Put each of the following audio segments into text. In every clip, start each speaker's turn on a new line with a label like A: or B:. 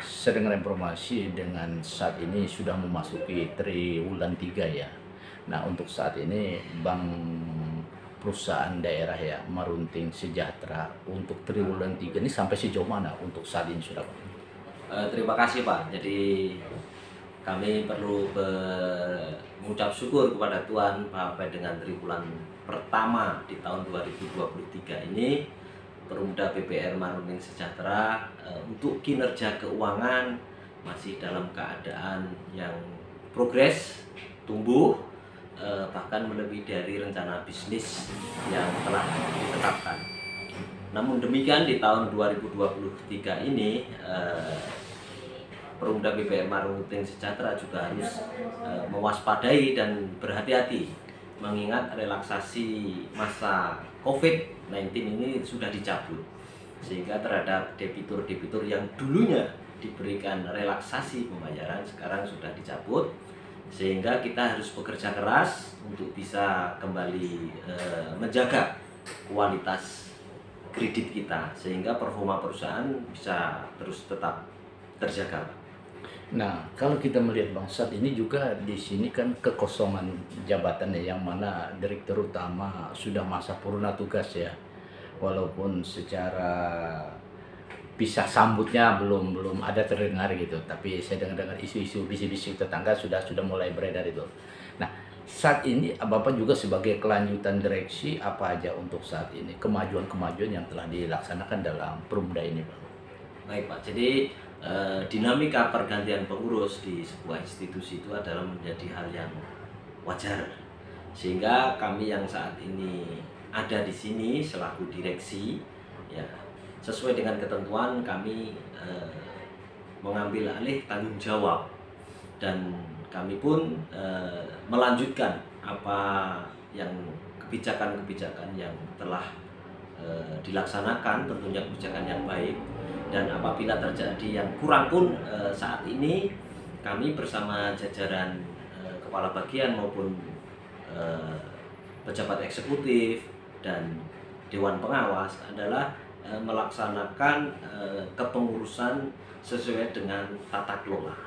A: Saya dengar informasi dengan saat ini sudah memasuki triwulan 3 ya. Nah, untuk saat ini Bank perusahaan daerah ya Marunting Sejahtera untuk triwulan 3 ini sampai sejauh mana untuk saat ini sudah Pak?
B: Terima kasih Pak. Jadi kami perlu mengucap syukur kepada Tuhan bahwa dengan triwulan pertama di tahun 2023 ini Perumda BPR Marunting Sejahtera untuk kinerja keuangan masih dalam keadaan yang progres, tumbuh, bahkan melebihi dari rencana bisnis yang telah ditetapkan. Namun demikian di tahun 2023 ini Perumda BPR Marunting Sejahtera juga harus mewaspadai dan berhati-hati mengingat relaksasi masa COVID-19 ini sudah dicabut, sehingga terhadap debitur-debitur yang dulunya diberikan relaksasi pembayaran sekarang sudah dicabut, sehingga kita harus bekerja keras untuk bisa kembali menjaga kualitas kredit kita sehingga performa perusahaan bisa terus tetap terjaga.
A: Nah, kalau kita melihat Bang, saat ini juga di sini kan kekosongan jabatan ya, yang mana direktur utama sudah masa purna tugas ya. Walaupun secara pisah sambutnya belum belum ada terdengar gitu, tapi saya dengar isu-isu bisik-bisik tetangga sudah mulai beredar itu. Nah, saat ini Bapak juga sebagai kelanjutan direksi apa aja untuk saat ini kemajuan-kemajuan yang telah dilaksanakan dalam Perumda ini, Bang?
B: Baik Pak, jadi dinamika pergantian pengurus di sebuah institusi itu adalah menjadi hal yang wajar, sehingga kami yang saat ini ada di sini selaku direksi ya, sesuai dengan ketentuan kami mengambil alih tanggung jawab dan kami pun melanjutkan apa yang kebijakan-kebijakan yang telah dilaksanakan, tentunya kebijakan yang baik. Dan apabila terjadi yang kurang pun saat ini kami bersama jajaran kepala bagian maupun pejabat eksekutif dan dewan pengawas adalah melaksanakan kepengurusan sesuai dengan tata kelola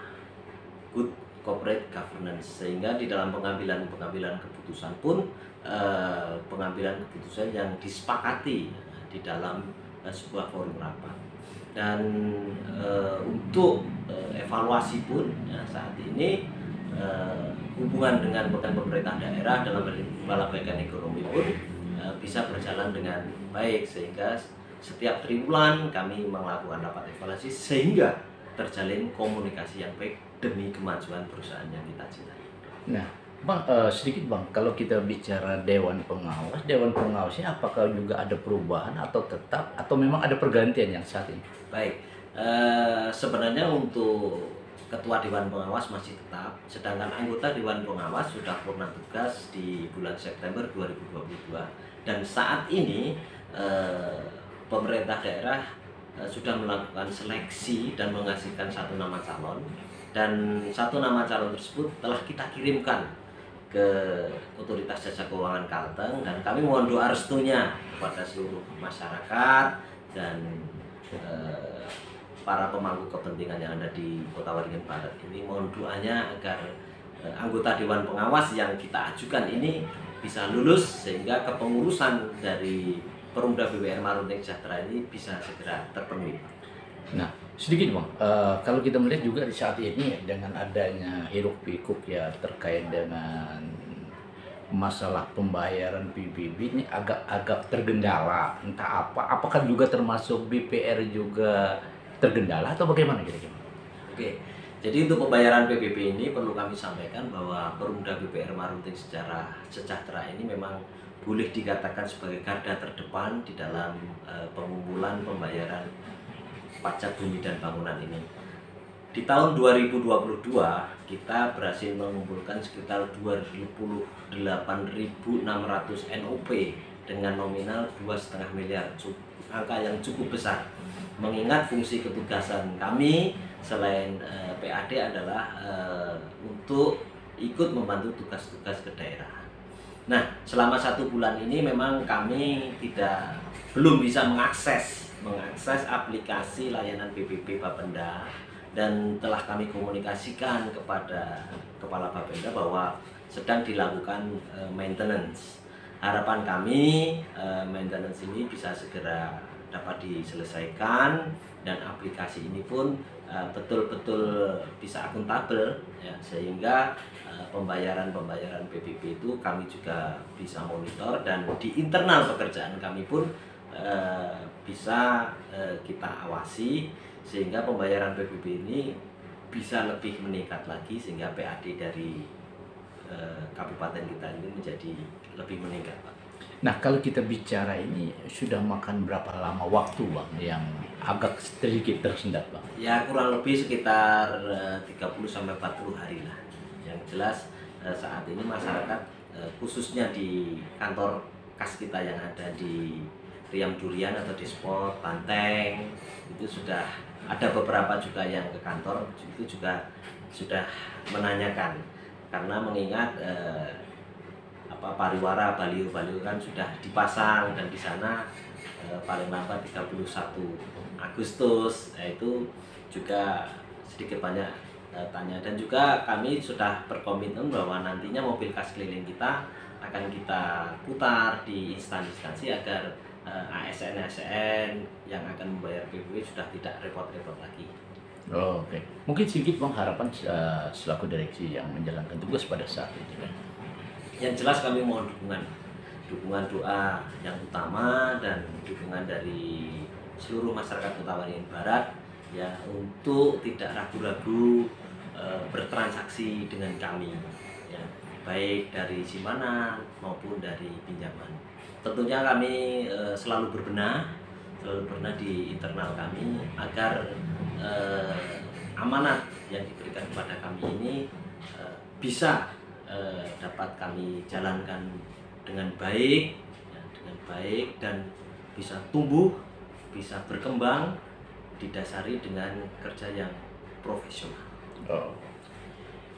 B: good corporate governance, sehingga di dalam pengambilan keputusan pun pengambilan keputusan yang disepakati di dalam sebuah forum rapat. Dan untuk evaluasi pun ya, saat ini hubungan dengan pemerintah daerah dalam perbaikan ekonomi pun bisa berjalan dengan baik, sehingga setiap triwulan kami melakukan rapat evaluasi sehingga terjalin komunikasi yang baik demi kemajuan perusahaan yang kita cintai.
A: Nah, Bang, sedikit Bang, kalau kita bicara Dewan Pengawasnya apakah juga ada perubahan atau tetap, atau memang ada pergantian yang saat ini?
B: Baik, sebenarnya untuk Ketua Dewan Pengawas masih tetap, sedangkan anggota Dewan Pengawas sudah purna tugas di bulan September 2022. Dan saat ini pemerintah daerah sudah melakukan seleksi dan menghasilkan satu nama calon, dan satu nama calon tersebut telah kita kirimkan ke Otoritas Jasa Keuangan Kalteng, dan kami mohon doa restunya kepada seluruh masyarakat dan para pemangku kepentingan yang ada di Kota Waringin Barat ini. Mohon doanya agar anggota Dewan Pengawas yang kita ajukan ini bisa lulus sehingga kepengurusan dari Perumda BPR Marunting Sejahtera ini bisa segera terpenuhi.
A: Nah, sedikit Bang, kalau kita melihat juga di saat ini dengan adanya hiruk pikuk ya terkait dengan masalah pembayaran PBB ini agak tergendala, entah apakah juga termasuk BPR juga tergendala atau bagaimana kira-kira?
B: Oke, jadi untuk pembayaran PBB ini perlu kami sampaikan bahwa Perumda BPR Marunting Sejahtera ini memang boleh dikatakan sebagai garda terdepan di dalam pengumpulan pembayaran pajak bumi dan bangunan ini. Di tahun 2022 kita berhasil mengumpulkan sekitar 28.600 NOP dengan nominal 2,5 miliar, angka yang cukup besar. Mengingat fungsi ketugasan kami selain PAD adalah untuk ikut membantu tugas-tugas ke daerah. Nah, selama 1 bulan ini memang kami belum bisa mengakses mengakses aplikasi layanan PPP Bapenda, dan telah kami komunikasikan kepada Kepala Bapenda bahwa sedang dilakukan maintenance. Harapan kami maintenance ini bisa segera dapat diselesaikan dan aplikasi ini pun betul-betul bisa akuntabel ya, sehingga pembayaran PPP itu kami juga bisa monitor, dan di internal pekerjaan kami pun bisa kita awasi, sehingga pembayaran PPP ini bisa lebih meningkat lagi, sehingga PAD dari kabupaten kita ini menjadi lebih meningkat, Pak.
A: Nah, kalau kita bicara ini sudah makan berapa lama waktu, Bang, yang agak sedikit tersendat, Bang?
B: Ya, kurang lebih sekitar 30-40 hari lah. Yang jelas saat ini masyarakat khususnya di kantor kas kita yang ada di Riam Durian atau di Spot Banteng, itu sudah ada beberapa juga yang ke kantor, itu juga sudah menanyakan, karena mengingat pariwara baliho-baliho kan sudah dipasang, dan di sana paling lambat 31 Agustus, itu juga sedikit banyak tanya. Dan juga kami sudah berkomitmen bahwa nantinya mobil kas keliling kita akan kita putar di instansi-instansi agar ASN yang akan membayar PPP sudah tidak repot-repot lagi.
A: Oh, oke. Mungkin sedikit, Bang, harapan selaku direksi yang menjalankan tugas pada saat ini, Bang.
B: Yang jelas kami mohon dukungan doa yang utama, dan dukungan dari seluruh masyarakat Kota Waringin Barat ya, untuk tidak ragu-ragu bertransaksi dengan kami ya, baik dari simpanan maupun dari pinjaman. Tentunya kami selalu berbenah di internal kami agar amanat yang diberikan kepada kami ini bisa dapat kami jalankan dengan baik dan bisa tumbuh, bisa berkembang, didasari dengan kerja yang profesional.
A: Oh.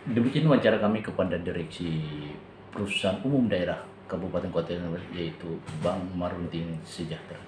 A: Demikian wawancara kami kepada direksi perusahaan umum daerah Kabupaten Kota, yaitu Bang Marunting Sejahtera.